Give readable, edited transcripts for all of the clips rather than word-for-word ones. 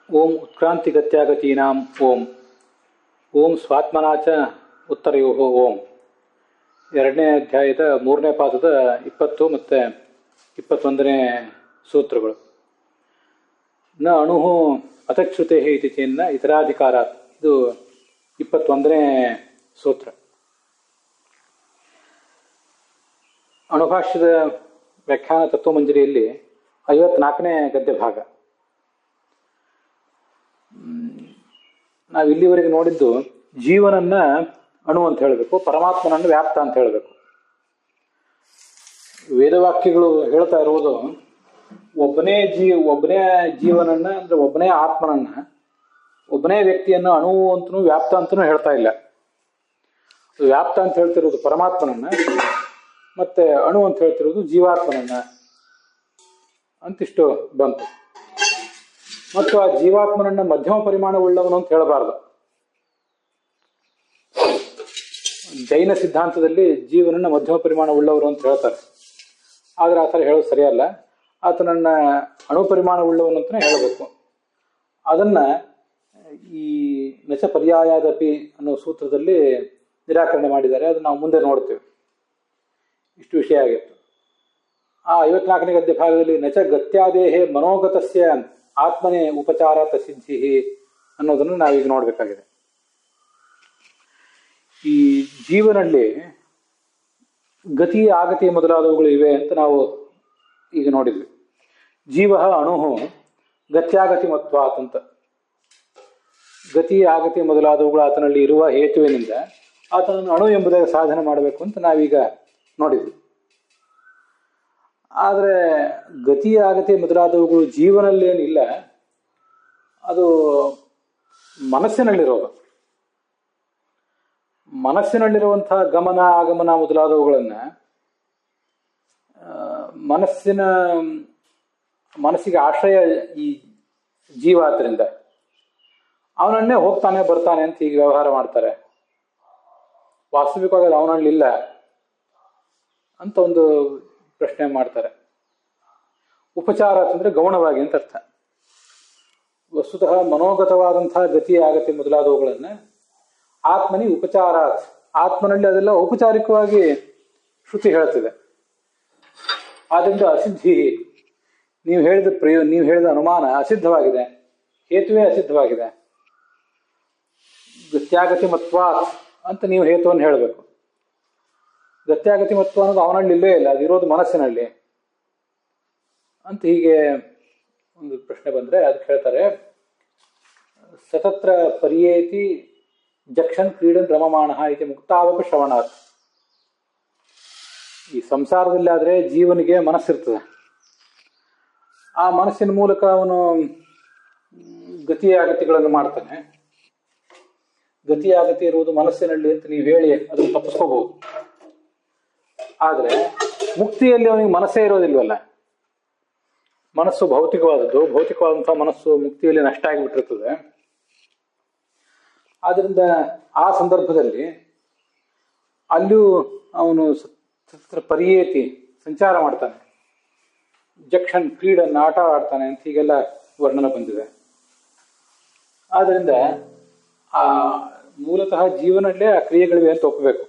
ಓಂ ಉತ್ಕ್ರಾಂತಿ ಗತ್ಯಾಗತೀನಾಂ ಓಂ ಓಂ ಸ್ವಾತ್ಮನಾಚ ಉತ್ತರಯೋಹೋ ಓಂ. 2ನೇ ಅಧ್ಯಾಯದ 3ನೇ ಪಾದದ 20 ಮತ್ತು 21ನೇ ಸೂತ್ರಗಳು. ನ ಅಣು ಅತಚ್ಯುತೆ ಇತಿ ಚೇನ್ನ ಇತರಾಧಿಕಾರಾತ್, ಇದು 21ನೇ ಸೂತ್ರ. ಅಣುಭಾಷ್ಯದ ವ್ಯಾಖ್ಯಾನ ತತ್ವಮಂಜರಿಯಲ್ಲಿ 54ನೇ ಗದ್ಯ ಭಾಗ. ನಾವು ಇಲ್ಲಿವರೆಗೆ ನೋಡಿದ್ದು ಜೀವನನ್ನ ಅಣು ಅಂತ ಹೇಳಬೇಕು, ಪರಮಾತ್ಮನನ್ನು ವ್ಯಾಪ್ತ ಅಂತ ಹೇಳಬೇಕು. ವೇದವಾಕ್ಯಗಳು ಹೇಳ್ತಾ ಇರುವುದು ಒಬ್ಬನೇ ಜೀವನನ್ನ ಅಂದ್ರೆ ಒಬ್ಬನೇ ಆತ್ಮನನ್ನ, ಒಬ್ಬನೇ ವ್ಯಕ್ತಿಯನ್ನು ಅಣು ಅಂತನೂ ವ್ಯಾಪ್ತ ಅಂತನೂ ಹೇಳ್ತಾ ಇಲ್ಲ. ವ್ಯಾಪ್ತ ಅಂತ ಹೇಳ್ತಿರೋದು ಪರಮಾತ್ಮನನ್ನ, ಮತ್ತೆ ಅಣು ಅಂತ ಹೇಳ್ತಿರೋದು ಜೀವಾತ್ಮನನ್ನ ಅಂತಿಷ್ಟು ಬಂತು. ಮತ್ತು ಆ ಜೀವಾತ್ಮನನ್ನ ಮಧ್ಯಮ ಪರಿಮಾಣವುಳ್ಳವನು ಅಂತ ಹೇಳಬಾರದು. ಜೈನ ಸಿದ್ಧಾಂತದಲ್ಲಿ ಜೀವನನ್ನ ಮಧ್ಯಮ ಪರಿಮಾಣವುಳ್ಳವರು ಅಂತ ಹೇಳ್ತಾರೆ, ಆದ್ರೆ ಆ ಥರ ಹೇಳೋದು ಸರಿಯಲ್ಲ. ಆತನನ್ನ ಅಣು ಪರಿಮಾಣವುಳ್ಳವನು ಅಂತಲೇ ಹೇಳಬೇಕು. ಅದನ್ನ ಈ ನಚ ಪರ್ಯಾಯದಪಿ ಅನ್ನೋ ಸೂತ್ರದಲ್ಲಿ ನಿರಾಕರಣೆ ಮಾಡಿದ್ದಾರೆ. ಅದು ನಾವು ಮುಂದೆ ನೋಡ್ತೇವೆ. ಇಷ್ಟು ವಿಷಯ ಆಗಿತ್ತು. ಆ 54ನೇ ಗದ್ಯ ಭಾಗದಲ್ಲಿ ನಚ ಗತ್ಯಾದೇಹೇ ಮನೋಗತಸ್ಯ ಆತ್ಮನೇ ಉಪಚಾರಾತ ಸಿದ್ಧಿ ಅನ್ನೋದನ್ನು ನಾವೀಗ ನೋಡಬೇಕಾಗಿದೆ. ಈ ಜೀವನಲ್ಲಿ ಗತಿ ಆಗತಿ ಮೊದಲಾದವುಗಳು ಇವೆ ಅಂತ ನಾವು ಈಗ ನೋಡಿದ್ವಿ. ಜೀವ ಅಣು ಗತ್ಯಾಗತಿ ಮತ್ವಾತ್ ಅಂತ. ಗತಿ ಆಗತಿ ಮೊದಲಾದವುಗಳು ಆತನಲ್ಲಿ ಇರುವ ಹೇತುವಿನಿಂದ ಆತನನ್ನು ಅಣು ಎಂಬುದಾಗಿ ಸಾಧನೆ ಮಾಡಬೇಕು ಅಂತ ನಾವೀಗ ನೋಡಿದ್ವಿ. ಆದರೆ ಗತಿ ಆಗತಿ ಮೊದಲಾದವುಗಳು ಜೀವನಲ್ಲೇನಿಲ್ಲ, ಅದು ಮನಸ್ಸಿನಲ್ಲಿರೋದು. ಮನಸ್ಸಿನಲ್ಲಿರುವಂತಹ ಗಮನ ಆಗಮನ ಮೊದಲಾದವುಗಳನ್ನ ಮನಸ್ಸಿಗೆ ಆಶ್ರಯ ಈ ಜೀವ. ಆದ್ರಿಂದ ಅವನನ್ನೇ ಹೋಗ್ತಾನೆ ಬರ್ತಾನೆ ಅಂತ ಈಗ ವ್ಯವಹಾರ ಮಾಡ್ತಾರೆ. ವಾಸ್ತವಿಕವಾಗಿ ಅದು ಅವನಲ್ಲಿಲ್ಲ ಅಂತ ಒಂದು ಪ್ರಶ್ನೆ ಮಾಡ್ತಾರೆ. ಉಪಚಾರ ಅಂತಂದ್ರೆ ಗೌಣವಾಗಿ ಅಂತ ಅರ್ಥ. ವಸ್ತುತಃ ಮನೋಗತವಾದಂತಹ ಗತಿ ಆಗತಿ ಮೊದಲಾದವುಗಳನ್ನ ಆತ್ಮನಿ ಉಪಚಾರ, ಆತ್ಮನಲ್ಲಿ ಅದೆಲ್ಲ ಔಪಚಾರಿಕವಾಗಿ ಶ್ರುತಿ ಹೇಳ್ತಿದೆ. ಆದ್ರಿಂದ ಅಸಿದ್ಧಿ, ನೀವು ಹೇಳಿದ ಅನುಮಾನ ಅಸಿದ್ಧವಾಗಿದೆ, ಹೇತುವೇ ಅಸಿದ್ಧವಾಗಿದೆ. ಗತ್ಯಾಗತಿ ಮತ್ವಾತ್ ಅಂತ ನೀವು ಹೇತುವನ್ನು ಹೇಳಬೇಕು. ಗತ್ಯಾಗತಿ ಮತ್ವ ಅನ್ನೋದು ಅವನಲ್ಲಿ ಇಲ್ಲೇ ಇಲ್ಲ, ಅದಿರೋದು ಮನಸ್ಸಿನಲ್ಲಿ ಅಂತ. ಹೀಗೆ ಒಂದು ಪ್ರಶ್ನೆ ಬಂದ್ರೆ ಅದಕ್ಕೆ ಹೇಳ್ತಾರೆ, ಸತತ್ರ ಪರ್ಯೇತಿ ಜಕ್ಷನ್ ಕ್ರೀಡನ್ ರಮಮಾಣ ಇತಿ ಮುಕ್ತಾವಪ ಶ್ರವಣಾತ್. ಈ ಸಂಸಾರದಲ್ಲಿ ಆದ್ರೆ ಜೀವನಿಗೆ ಮನಸ್ಸಿರ್ತದೆ. ಆ ಮನಸ್ಸಿನ ಮೂಲಕ ಅವನು ಗತಿ ಆಗತಿಗಳನ್ನು ಮಾಡ್ತಾನೆ. ಗತಿ ಆಗತಿ ಇರುವುದು ಮನಸ್ಸಿನಲ್ಲಿ ಅಂತ ನೀವು ಹೇಳಿ ಅದನ್ನು ತಪ್ಪಿಸ್ಕೋಬಹುದು. ಆದ್ರೆ ಮುಕ್ತಿಯಲ್ಲಿ ಅವನಿಗೆ ಮನಸ್ಸೇ ಇರೋದಿಲ್ವಲ್ಲ. ಮನಸ್ಸು ಭೌತಿಕವಾದದ್ದು, ಭೌತಿಕವಾದಂತಹ ಮನಸ್ಸು ಮುಕ್ತಿಯಲ್ಲಿ ನಷ್ಟ ಆಗಿಬಿಟ್ಟಿರ್ತದೆ. ಆದ್ರಿಂದ ಆ ಸಂದರ್ಭದಲ್ಲಿ ಅಲ್ಲೂ ಅವನು ಪರ್ಯೇತಿ ಸಂಚಾರ ಮಾಡ್ತಾನೆ, ಜಕ್ಷನ್ ಕ್ರೀಡನ್ನು ಆಟ ಆಡ್ತಾನೆ ಅಂತ ಹೀಗೆಲ್ಲ ವರ್ಣನೆ ಬಂದಿದೆ. ಆದ್ರಿಂದ ಆ ಮೂಲತಃ ಜೀವನಲ್ಲೇ ಆ ಕ್ರಿಯೆಗಳಿವೆ ಅಂತ ಒಪ್ಪಬೇಕು.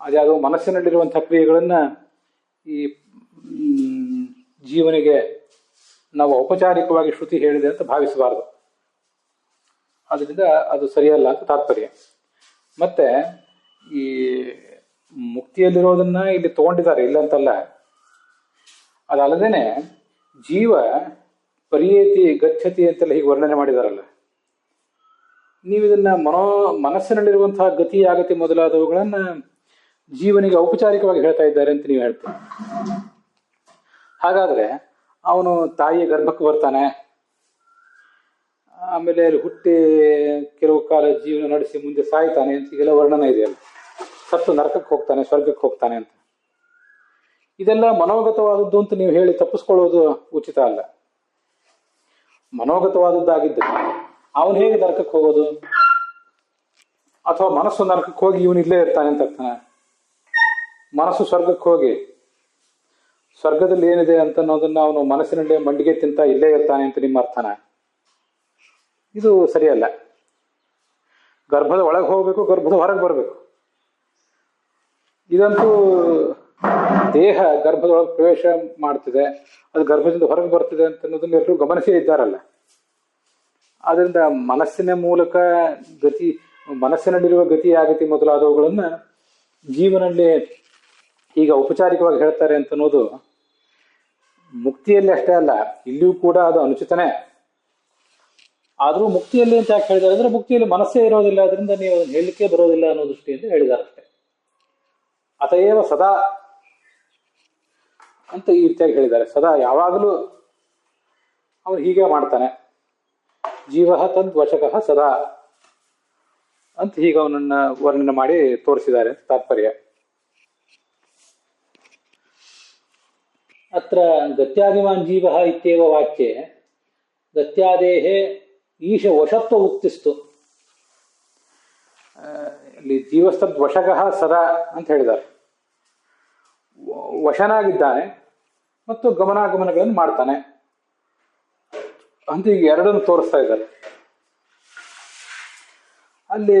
ಅದ್ಯಾವುದೋ ಮನಸ್ಸಿನಲ್ಲಿರುವಂತಹ ಕ್ರಿಯೆಗಳನ್ನ ಈ ಜೀವನಿಗೆ ನಾವು ಔಪಚಾರಿಕವಾಗಿ ಶ್ರುತಿ ಹೇಳಿದೆ ಅಂತ ಭಾವಿಸಬಾರದು. ಅದರಿಂದ ಅದು ಸರಿಯಲ್ಲ ಅಂತ ತಾತ್ಪರ್ಯ. ಮತ್ತೆ ಈ ಮುಕ್ತಿಯಲ್ಲಿರೋದನ್ನ ಇಲ್ಲಿ ತಗೊಂಡಿದ್ದಾರೆ, ಇಲ್ಲಂತಲ್ಲ. ಅದಲ್ಲದೇನೆ ಜೀವ ಪರ್ಯೇತಿ ಗಚ್ಚತಿ ಅಂತೆಲ್ಲ ಹೀಗೆ ವರ್ಣನೆ ಮಾಡಿದಾರಲ್ಲ, ನೀವಿದನ್ನ ಮನಸ್ಸಿನಲ್ಲಿರುವಂತಹ ಗತಿ ಆಗತಿ ಮೊದಲಾದವುಗಳನ್ನ ಜೀವನಿಗೆ ಔಪಚಾರಿಕವಾಗಿ ಹೇಳ್ತಾ ಇದ್ದಾರೆ ಅಂತ ನೀವು ಹೇಳ್ತೀರಿ. ಹಾಗಾದ್ರೆ ಅವನು ತಾಯಿಯ ಗರ್ಭಕ್ಕೆ ಬರ್ತಾನೆ, ಆಮೇಲೆ ಹುಟ್ಟಿ ಕೆಲವು ಕಾಲ ಜೀವನ ನಡೆಸಿ ಮುಂದೆ ಸಾಯ್ತಾನೆ ಅಂತ ಹೀಗೆಲ್ಲ ವರ್ಣನೆ ಇದೆಯಲ್ಲ. ಸತ್ತು ನರಕಕ್ಕೆ ಹೋಗ್ತಾನೆ, ಸ್ವರ್ಗಕ್ಕೆ ಹೋಗ್ತಾನೆ ಅಂತ. ಇದೆಲ್ಲ ಮನೋಗತವಾದದ್ದು ಅಂತ ನೀವು ಹೇಳಿ ತಪ್ಪಿಸ್ಕೊಳ್ಳೋದು ಉಚಿತ ಅಲ್ಲ. ಮನೋಗತವಾದದ್ದಾಗಿದ್ದರೆ ಅವನು ಹೇಗೆ ನರಕಕ್ಕೆ ಹೋಗೋದು? ಅಥವಾ ಮನಸ್ಸು ನರಕಕ್ಕೆ ಹೋಗಿ ಇವನು ಇಲ್ಲೇ ಇರ್ತಾನೆ ಅಂತ ಅರ್ಥನ? ಮನಸ್ಸು ಸ್ವರ್ಗಕ್ಕೆ ಹೋಗಿ ಸ್ವರ್ಗದಲ್ಲಿ ಏನಿದೆ ಅಂತ ಅನ್ನೋದನ್ನ ಅವನು ಮನಸ್ಸಿನಲ್ಲಿ ಮಂಡಿಗೆ ತಿಂತ ಇಲ್ಲೇ ಇರ್ತಾನೆ ಅಂತ ನಿಮ್ಮ ಅರ್ಥನ? ಇದು ಸರಿಯಲ್ಲ. ಗರ್ಭದ ಒಳಗೆ ಹೋಗಬೇಕು, ಗರ್ಭದ ಹೊರಗೆ ಬರಬೇಕು. ಇದಂತೂ ದೇಹ ಗರ್ಭದೊಳಗೆ ಪ್ರವೇಶ ಮಾಡ್ತಿದೆ, ಅದು ಗರ್ಭದಿಂದ ಹೊರಗೆ ಬರ್ತಿದೆ ಅಂತ ಅನ್ನೋದನ್ನ ಎಲ್ಲರೂ ಗಮನಿಸೇ ಇದ್ದಾರಲ್ಲ. ಆದ್ರಿಂದ ಮನಸ್ಸಿನ ಮೂಲಕ ಗತಿ, ಮನಸ್ಸಿನಲ್ಲಿರುವ ಗತಿ ಆಗತಿ ಮೊದಲಾದವುಗಳನ್ನ ಜೀವನಲ್ಲಿ ಈಗ ಔಪಚಾರಿಕವಾಗಿ ಹೇಳ್ತಾರೆ ಅಂತ ಅನ್ನೋದು ಮುಕ್ತಿಯಲ್ಲಿ ಅಷ್ಟೇ ಅಲ್ಲ, ಇಲ್ಲಿಯೂ ಕೂಡ ಅದು ಅನುಚಿತನೇ. ಆದರೂ ಮುಕ್ತಿಯಲ್ಲಿ ಅಂತ ಯಾಕೆ ಹೇಳಿದ್ದಾರೆ ಅಂದ್ರೆ, ಮುಕ್ತಿಯಲ್ಲಿ ಮನಸ್ಸೇ ಇರೋದಿಲ್ಲ, ಅದರಿಂದ ನೀವು ಅದನ್ನು ಹೇಳಲಿಕ್ಕೆ ಬರೋದಿಲ್ಲ ಅನ್ನೋ ದೃಷ್ಟಿಯಿಂದ ಹೇಳಿದ್ದಾರೆ ಅಷ್ಟೇ. ಅತಯೇವ ಸದಾ ಅಂತ ಈ ರೀತಿಯಾಗಿ ಹೇಳಿದ್ದಾರೆ. ಸದಾ ಯಾವಾಗಲೂ ಅವನು ಹೀಗೆ ಮಾಡ್ತಾನೆ. ಜೀವ ತದ್ವಶಕಃ ಸದಾ ಅಂತ ಹೀಗೆ ಅವನನ್ನ ವರ್ಣನೆ ಮಾಡಿ ತೋರಿಸಿದ್ದಾರೆ ಅಂತ ತಾತ್ಪರ್ಯ. ಅತ್ರ ಗತ್ಯಾದಿಮಾನ್ ಜೀವ ಇತ್ಯೇವ ವಾಕ್ಯೆ ಗತ್ಯಾದೇಹೇ ಈಶ ವಶತ್ವ ಉಕ್ತಿಸ್ತು. ಅಲ್ಲಿ ಜೀವಸ್ತದ್ ವಶಕಃ ಸದಾ ಅಂತ ಹೇಳಿದ್ದಾರೆ. ವಶನಾಗಿದ್ದಾನೆ ಮತ್ತು ಗಮನಾಗಮನಗಳನ್ನು ಮಾಡ್ತಾನೆ ಅಂತ ಈಗ ಎರಡನ್ನು ತೋರಿಸ್ತಾ ಇದ್ದಾರೆ. ಅಲ್ಲಿ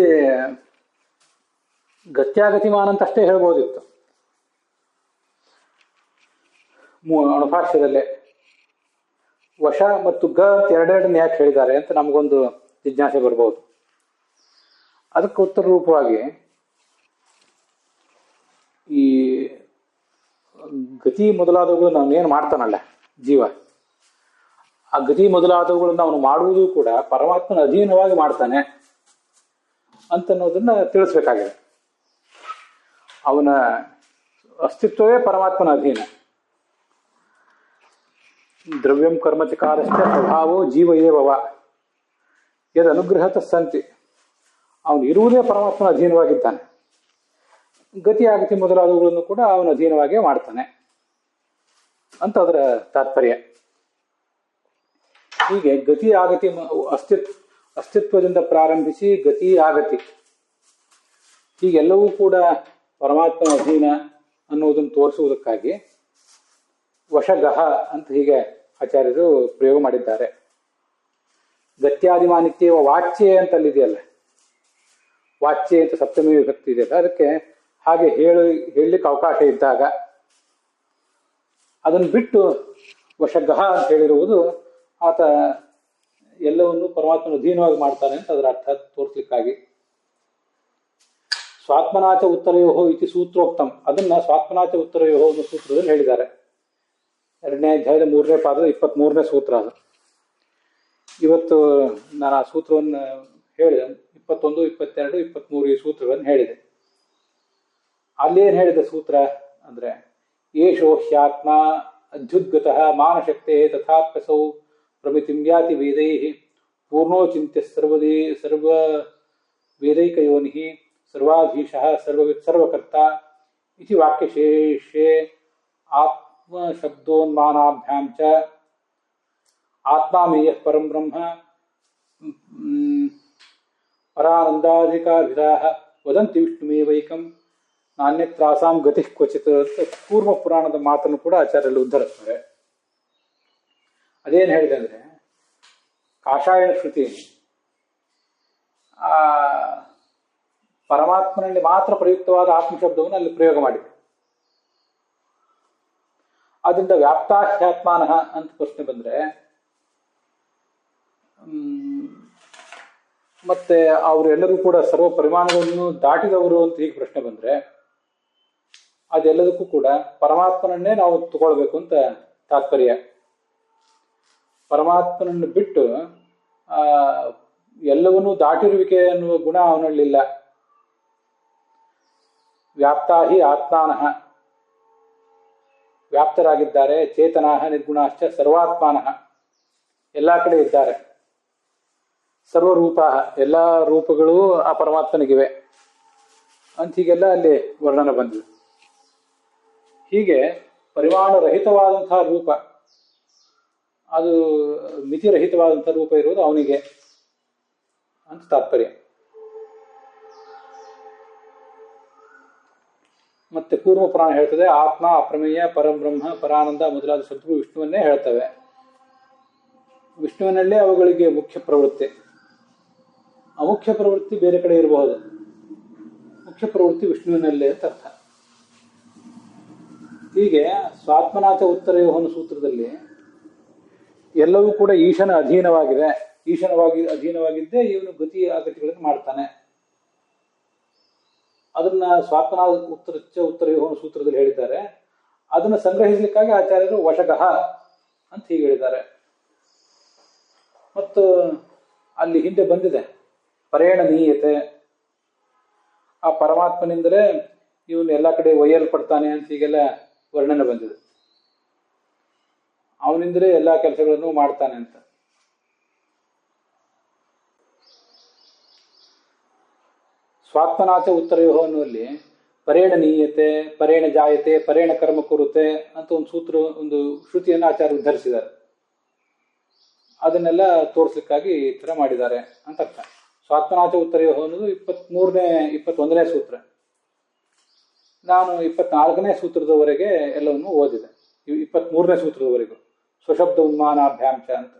ಗತ್ಯಾಗತಿಮಾನ್ ಅಂತ ಅಷ್ಟೇ ಹೇಳ್ಬೋದಿತ್ತು ಅಣುಭಾಷ್ಯದಲ್ಲೇ. ವಶ ಮತ್ತು ಗ ಅಂತ ಎರಡೆರಡನ್ನ ಯಾಕೆ ಹೇಳಿದ್ದಾರೆ ಅಂತ ನಮಗೊಂದು ಜಿಜ್ಞಾಸೆ ಬರ್ಬೋದು. ಅದಕ್ಕೆ ಉತ್ತರ ರೂಪವಾಗಿ ಈ ಗತಿ ಮೊದಲಾದವುಗಳು ನಾವೇನು ಮಾಡ್ತಾನಲ್ಲ ಜೀವ, ಆ ಗತಿ ಮೊದಲಾದವುಗಳನ್ನ ಅವನು ಮಾಡುವುದು ಕೂಡ ಪರಮಾತ್ಮನ ಅಧೀನವಾಗಿ ಮಾಡ್ತಾನೆ ಅಂತನ್ನೋದನ್ನ ತಿಳಿಸ್ಬೇಕಾಗಿದೆ. ಅವನ ಅಸ್ತಿತ್ವವೇ ಪರಮಾತ್ಮನ ಅಧೀನ. ದ್ರವ್ಯಂ ಕರ್ಮಚಕಾರಶ್ಚ ಸ್ವಭಾವೋ ಜೀವ ಏವವ ಯದ್ ಅನುಗ್ರಹತ ಸಂತಿ. ಅವನು ಇರುವುದೇ ಪರಮಾತ್ಮನ ಅಧೀನವಾಗಿದ್ದಾನೆ. ಗತಿ ಆಗತಿ ಮೊದಲಾದವುಗಳನ್ನು ಕೂಡ ಅವನ ಅಧೀನವಾಗಿಯೇ ಮಾಡ್ತಾನೆ ಅಂತ ಅದರ ತಾತ್ಪರ್ಯ. ಹೀಗೆ ಗತಿ ಆಗತಿ ಅಸ್ತಿತ್ವದಿಂದ ಪ್ರಾರಂಭಿಸಿ ಗತಿ ಆಗತಿ ಹೀಗೆಲ್ಲವೂ ಕೂಡ ಪರಮಾತ್ಮನ ಅಧೀನ ಅನ್ನುವುದನ್ನು ತೋರಿಸುವುದಕ್ಕಾಗಿ ವಶಗಹ ಅಂತ ಹೀಗೆ ಆಚಾರ್ಯರು ಪ್ರಯೋಗ ಮಾಡಿದ್ದಾರೆ. ಗತ್ಯಾದಿಮಾನಿತ್ಯವ ವಾಚ್ಯೆ ಅಂತ ಅಲ್ಲಿದೆಯಲ್ಲ, ವಾಚ್ಯೆ ಅಂತ ಸಪ್ತಮಿ ವಿಭಕ್ತಿ ಇದೆಯಲ್ಲ, ಅದಕ್ಕೆ ಹಾಗೆ ಹೇಳಲಿಕ್ಕೆ ಅವಕಾಶ ಇದ್ದಾಗ ಅದನ್ನು ಬಿಟ್ಟು ವಶಗಹ ಅಂತ ಹೇಳಿರುವುದು ಆತ ಎಲ್ಲವನ್ನು ಪರಮಾತ್ಮನ ಅಧೀನವಾಗಿ ಮಾಡ್ತಾನೆ ಅಂತ ಅದರ ಅರ್ಥ ತೋರಿಸ್ಲಿಕ್ಕಾಗಿ. ಸ್ವಾತ್ಮನಾಚ ಉತ್ತರಯೋಹೋ ಇತಿ ಸೂತ್ರೋಕ್ತಂ, ಅದನ್ನ ಸ್ವಾತ್ಮನಾಚ ಉತ್ತರಯೋಹೋ ಅನ್ನೋ ಸೂತ್ರದಲ್ಲಿ ಹೇಳಿದ್ದಾರೆ. 2ನೇ ಅಧ್ಯಾಯದ 3ನೇ ಪಾದದ 23ನೇ ಸೂತ್ರ ಅದು. ಇವತ್ತು ನಾನು ಆ ಸೂತ್ರವನ್ನು ಹೇಳಿದೆ, 21, 22, 23 ಈ ಸೂತ್ರಗಳನ್ನು ಹೇಳಿದೆ. ಅಲ್ಲೇನು ಹೇಳಿದ ಸೂತ್ರ ಅಂದ್ರೆ, ಏಷೋ ಹ್ಯಾತ್ಮ ಅಧ್ಯುದ್ಗತಃ ಮಾನಶಕ್ತೆ ತಥಾಪ್ಯಸೌ ಪ್ರಮಿತಿಂ ಯಾತಿ ವೇದೈಃ ಪೂರ್ಣೋಚಿಂತ್ಯ ಸರ್ವ ವೇದೈಕಯೋನಿಃ ಸರ್ವಾಧೀಶಃ ಸರ್ವವಿತ್ ಸರ್ವಕರ್ತ ಇತಿ ವಾಕ್ಯಶೇಷೇ ಆತ್ಮಶಬ್ದೋನ್ಮಾನಾಭ್ಯಾಂ ಚ ಆತ್ಮಾಮೇಯಃ ಪರಂ ಬ್ರಹ್ಮ ಪರಾನಂದಾಧಿಕಾಭಿಧಾಃ ವದಂತಿ ವಿಷ್ಣುಮೇವೈಕಂ ನಾಣ್ಯತ್ರಾಸಾಂ ಗತಿ ಕ್ವಚಿತ್ ಅಂತ ಕೂರ್ಮ ಪುರಾಣದ ಮಾತನ್ನು ಕೂಡ ಆಚಾರ್ಯರು ಉದ್ಧರಿಸ್ತಾರೆ. ಅದೇನು ಹೇಳಿದೆ ಅಂದ್ರೆ, ಕಾಷಾಯಣ ಶ್ರುತಿ ಆ ಪರಮಾತ್ಮನಲ್ಲಿ ಮಾತ್ರ ಪ್ರಯುಕ್ತವಾದ ಆತ್ಮಶಬ್ದವನ್ನು ಅಲ್ಲಿ ಪ್ರಯೋಗ ಮಾಡಿದೆ. ಆದ್ರಿಂದ ವ್ಯಾಪ್ತಾಹ್ಯಾತ್ಮಾನಃ ಅಂತ ಪ್ರಶ್ನೆ ಬಂದ್ರೆ, ಮತ್ತೆ ಅವರೆಲ್ಲರೂ ಕೂಡ ಸರ್ವ ಪರಿಮಾಣಗಳನ್ನು ದಾಟಿದವರು ಅಂತ ಹೀಗೆ ಪ್ರಶ್ನೆ ಬಂದ್ರೆ, ಅದೆಲ್ಲದಕ್ಕೂ ಕೂಡ ಪರಮಾತ್ಮನನ್ನೇ ನಾವು ತಗೊಳ್ಬೇಕು ಅಂತ ತಾತ್ಪರ್ಯ. ಪರಮಾತ್ಮನನ್ನು ಬಿಟ್ಟು ಎಲ್ಲವನ್ನೂ ದಾಟಿರುವಿಕೆ ಅನ್ನುವ ಗುಣ ಅವನಲ್ಲಿಲ್ಲ. ವ್ಯಾಪ್ತಾಹಿ ಆತ್ಮಾನಃ, ವ್ಯಾಪ್ತರಾಗಿದ್ದಾರೆ. ಚೇತನಾಹ ನಿರ್ಗುಣಾಶ್ಚ ಸರ್ವಾತ್ಮಾನಃ, ಎಲ್ಲ ಕಡೆ ಇದ್ದಾರೆ. ಸರ್ವರೂಪ, ಎಲ್ಲ ರೂಪಗಳು ಆ ಪರಮಾತ್ಮನಿಗಿವೆ ಅಂತ ಹೀಗೆಲ್ಲ ಅಲ್ಲಿ ವರ್ಣನೆ ಬಂದಿದೆ. ಹೀಗೆ ಪರಿಮಾಣರಹಿತವಾದಂತಹ ರೂಪ, ಅದು ಮಿತಿರಹಿತವಾದಂತಹ ರೂಪ ಇರುವುದು ಅವನಿಗೆ ಅಂತ ತಾತ್ಪರ್ಯ. ಮತ್ತೆ ಕೂರ್ಮ ಪುರಾಣ ಹೇಳ್ತದೆ, ಆತ್ಮ, ಅಪ್ರಮೇಯ, ಪರಬ್ರಹ್ಮ, ಪರಾನಂದ ಮೊದಲಾದ ಶಬ್ದಗಳು ವಿಷ್ಣುವನ್ನೇ ಹೇಳ್ತವೆ. ವಿಷ್ಣುವಿನಲ್ಲೇ ಅವುಗಳಿಗೆ ಮುಖ್ಯ ಪ್ರವೃತ್ತಿ. ಅಮುಖ್ಯ ಪ್ರವೃತ್ತಿ ಬೇರೆ ಕಡೆ ಇರಬಹುದು, ಮುಖ್ಯ ಪ್ರವೃತ್ತಿ ವಿಷ್ಣುವಿನಲ್ಲೇ ಅಂತ ಅರ್ಥ. ಹೀಗೆ ಸ್ವಾತ್ಮನಾಚ ಉತ್ತರಯೋಹನ ಸೂತ್ರದಲ್ಲಿ ಎಲ್ಲವೂ ಕೂಡ ಈಶನ ಅಧೀನವಾಗಿದೆ, ಅಧೀನವಾಗಿದ್ದೇ ಇವನು ಗತಿ ಆಗತಿಗಳನ್ನು ಮಾಡ್ತಾನೆ. ಅದನ್ನ ಸ್ವಾತ್ಮನಾಥ ಉತ್ತರಯೋಹನ ಸೂತ್ರದಲ್ಲಿ ಹೇಳಿದ್ದಾರೆ. ಅದನ್ನು ಸಂಗ್ರಹಿಸಲಿಕ್ಕಾಗಿ ಆಚಾರ್ಯರು ವಶಗಃ ಅಂತ ಹೀಗೆ ಹೇಳಿದ್ದಾರೆ. ಮತ್ತು ಅಲ್ಲಿ ಹಿಂದೆ ಬಂದಿದೆ ಪರೇಣ ನೀಯತೆ, ಆ ಪರಮಾತ್ಮನಿಂದಲೇ ಇವನು ಎಲ್ಲ ಕಡೆ ಒಯ್ಯಲ್ಪಡ್ತಾನೆ ಅಂತ ಹೀಗೆಲ್ಲ ವರ್ಣನೆ ಬಂದಿದೆ. ಅವನಿಂದಲೇ ಎಲ್ಲ ಕೆಲಸಗಳನ್ನು ಮಾಡ್ತಾನೆ ಅಂತ. ಸ್ವಾತ್ಮನಾಚ ಉತ್ತರಯೋಹ ಅನ್ನುವಲ್ಲಿ ಪರೇಣ ನೀಯತೆ, ಪರೇಣ ಜಾಯತೆ, ಪರೇಣ ಕರ್ಮ ಕುರುತೆ ಅಂತ ಒಂದು ಶ್ರುತಿಯನ್ನು ಆಚಾರ್ಯ ಉದ್ಧರಿಸಿದ್ದಾರೆ. ಅದನ್ನೆಲ್ಲ ತೋರಿಸ್ಲಿಕ್ಕಾಗಿ ಈ ತರ ಮಾಡಿದ್ದಾರೆ ಅಂತ ಅರ್ಥ. ಸ್ವಾತ್ಮನಾಚ ಉತ್ತರಯೋಹ ಅನ್ನೋದು 21ನೇ ಸೂತ್ರ. ನಾನು 24ನೇ ಸೂತ್ರದವರೆಗೆ ಎಲ್ಲವನ್ನು ಓದಿದೆ. 23ನೇ ಸೂತ್ರದವರೆಗೂ ಸ್ವಶಬ್ದ ಉನ್ಮಾನಾಭ್ಯಾಂಶ ಅಂತ,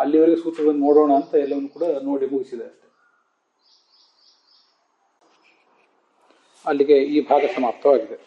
ಅಲ್ಲಿವರೆಗೆ ಸೂತ್ರಗಳನ್ನು ನೋಡೋಣ ಅಂತ ಎಲ್ಲವನ್ನು ಕೂಡ ನೋಡಿ ಮುಗಿಸಿದೆ ಅಷ್ಟೆ. ಅಲ್ಲಿಗೆ ಈ ಭಾಗ ಸಮಾಪ್ತವಾಗಿದೆ.